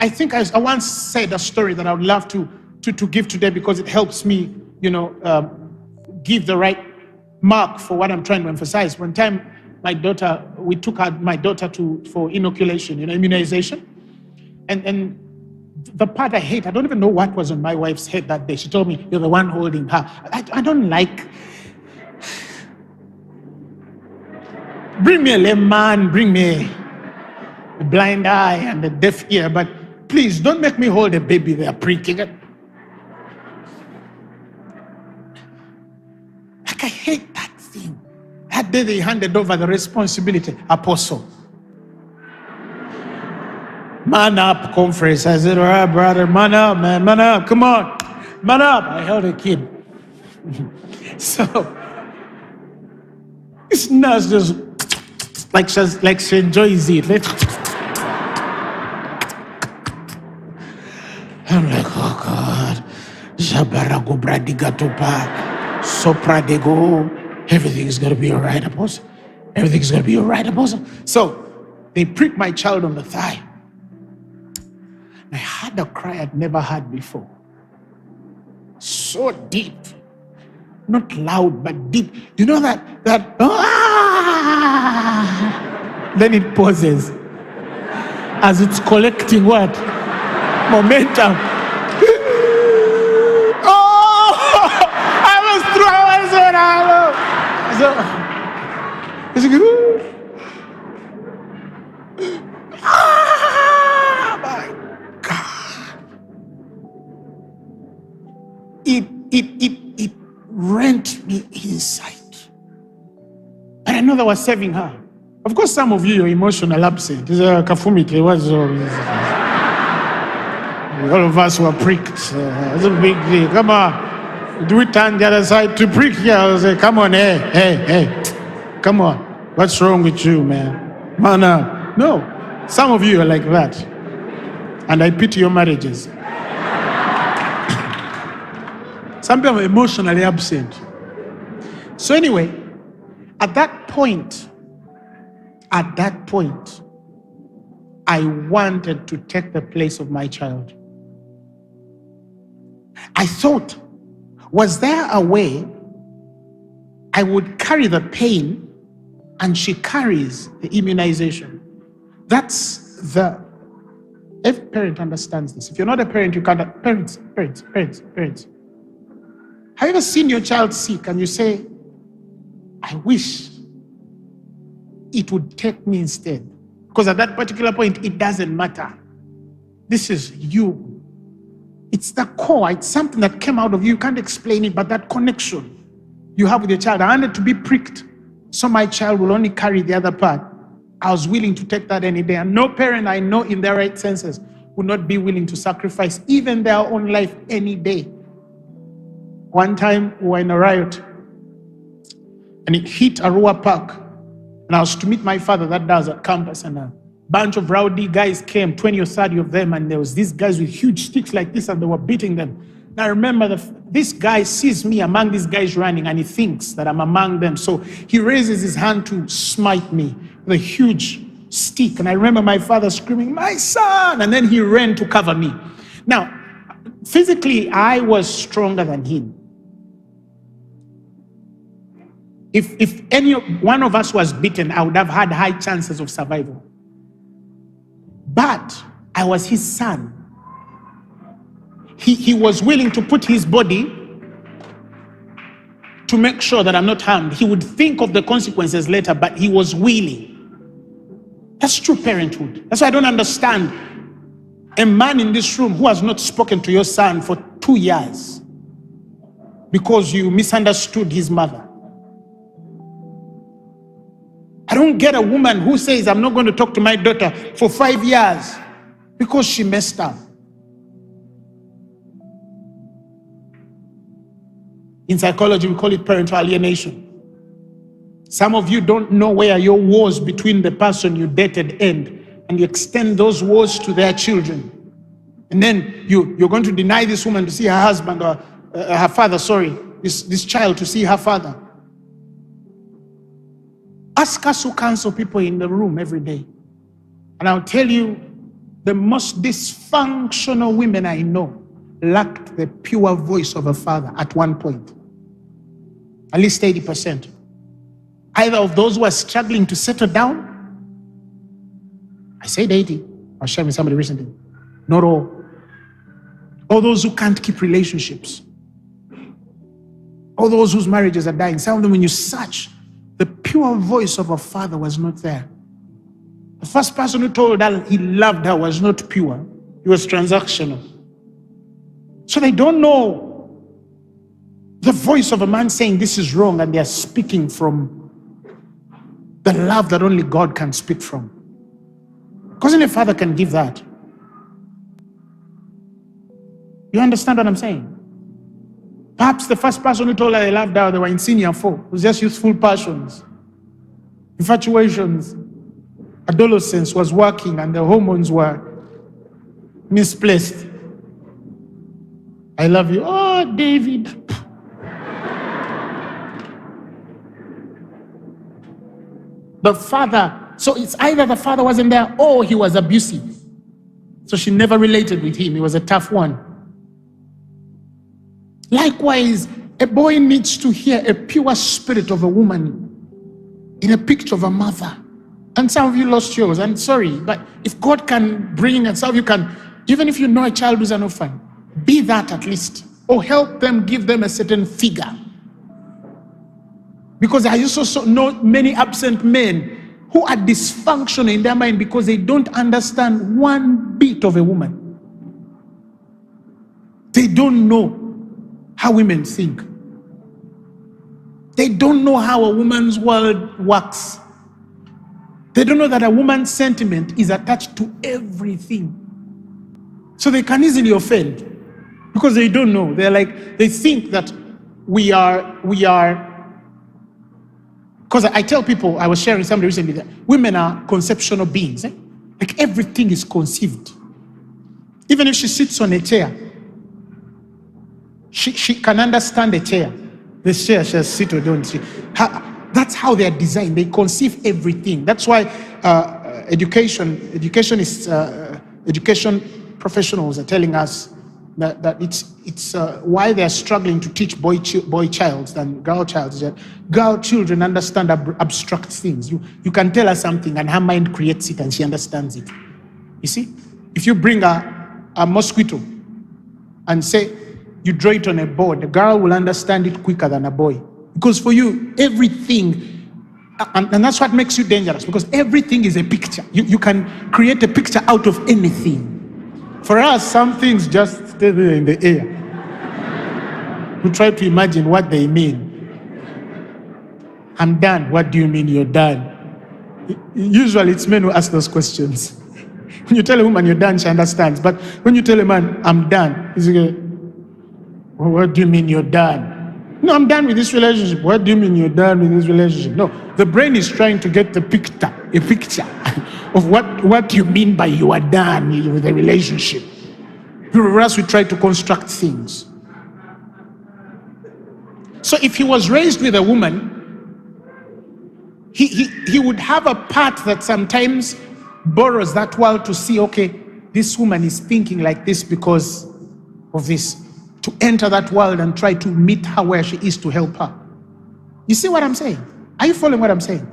I think I once said a story that I would love to give today because it helps me, give the right mark for what I'm trying to emphasize. One time, we took my daughter for inoculation, immunization. And the part I hate, I don't even know what was on my wife's head that day. She told me, you're the one holding her. I don't like, bring me a lame man, bring me a blind eye and a deaf ear, but please don't make me hold a baby there pricking it. Like, I hate that thing. That day they handed over the responsibility, apostle. Man up conference. I said, all right, brother, man up, man, man up, come on, man up. I held a kid. So, this nurse just, like she enjoys it. I'm like, oh God. Jabarago bradiga sopra dego. Everything's gonna be all right, apostle. Everything's gonna be all right, apostle. So, they pricked my child on the thigh. I had a cry I'd never had before. So deep. Not loud, but deep. You know that then it pauses. As it's collecting what? Momentum. Oh! I was thrown. So, it's like, It rent me inside. But I know that was saving her. Of course, some of you are emotional absent. Kafumike was all of us were pricked. It's a big deal. Come on. Do we turn the other side to prick here? I was like, come on, hey. Come on. What's wrong with you, man? Man up. No. Some of you are like that. And I pity your marriages. Some people are emotionally absent. So anyway, at that point, I wanted to take the place of my child. I thought, was there a way I would carry the pain and she carries the immunization? That's every parent understands this. If you're not a parent, you can't. Parents. Have you ever seen your child sick and you say, I wish it would take me instead? Because at that particular point, it doesn't matter. This is you. It's the core. It's something that came out of you. You can't explain it, but that connection you have with your child. I wanted to be pricked, so my child will only carry the other part. I was willing to take that any day. And no parent I know in their right senses would not be willing to sacrifice even their own life any day. One time we were in a riot and it hit Arua Park, and I was to meet my father that day at campus, and a bunch of rowdy guys came, 20 or 30 of them, and there was these guys with huge sticks like this and they were beating them. And I remember this guy sees me among these guys running and he thinks that I'm among them. So he raises his hand to smite me with a huge stick. And I remember my father screaming, my son! And then he ran to cover me. Now, physically, I was stronger than him. If any one of us was beaten, I would have had high chances of survival. But I was his son. He was willing to put his body to make sure that I'm not harmed. He would think of the consequences later, but he was willing. That's true parenthood. That's why I don't understand a man in this room who has not spoken to your son for 2 years because you misunderstood his mother. I don't get a woman who says, I'm not going to talk to my daughter for 5 years because she messed up. In psychology, we call it parental alienation. Some of you don't know where your wars between the person you dated end, and you extend those wars to their children. And then you're going to deny this woman to see her husband, or her father, this child to see her father. Ask us who counsel people in the room every day. And I'll tell you, the most dysfunctional women I know lacked the pure voice of a father at one point. At least 80%. Either of those who are struggling to settle down. I said 80. I was sharing with somebody recently. Not all. All those who can't keep relationships. All those whose marriages are dying. Some of them, when you search, the pure voice of a father was not there. The first person who told her he loved her was not pure. He was transactional. So they don't know the voice of a man saying this is wrong, and they are speaking from the love that only God can speak from. Because only a father can give that. You understand what I'm saying? Perhaps the first person who told her they loved her, they were in senior 4. It was just youthful passions, infatuations. Adolescence was working and the hormones were misplaced. I love you. Oh, David. The father, so it's either the father wasn't there or he was abusive. So she never related with him. He was a tough one. Likewise, a boy needs to hear a pure spirit of a woman in a picture of a mother. And some of you lost yours. I'm sorry, but if God can bring, and some of you can, even if you know a child who's an orphan, be that at least, or help them, give them a certain figure. Because I also know many absent men who are dysfunctional in their mind because they don't understand one bit of a woman. They don't know how women think. They don't know how a woman's world works. They don't know that a woman's sentiment is attached to everything. So they can easily offend because they don't know. They're like, they think that we are, because I tell people, I was sharing somebody recently, that women are conceptual beings. Like everything is conceived. Even if she sits on a chair, she can understand a chair. This chair shall sit or don't sit. That's how they are designed. They conceive everything. That's why education professionals are telling us that it's why they are struggling to teach boy child than girl child. Is that girl children understand abstract things. You can tell her something and her mind creates it and she understands it. You see, if you bring a mosquito and say you draw it on a board, the girl will understand it quicker than a boy. Because for you, everything, and that's what makes you dangerous, because everything is a picture. You can create a picture out of anything. For us, some things just stay there in the air. We try to imagine what they mean. I'm done. What do you mean you're done? Usually it's men who ask those questions. When you tell a woman you're done, she understands. But when you tell a man, I'm done, he's like, well, what do you mean you're done? No, I'm done with this relationship. What do you mean you're done with this relationship? No, the brain is trying to get a picture of what you mean by you are done with the relationship. For us, we try to construct things. So if he was raised with a woman, he would have a part that sometimes borrows that world to see, okay, this woman is thinking like this because of this. To enter that world and try to meet her where she is to help her. You see what I'm saying? Are you following what I'm saying?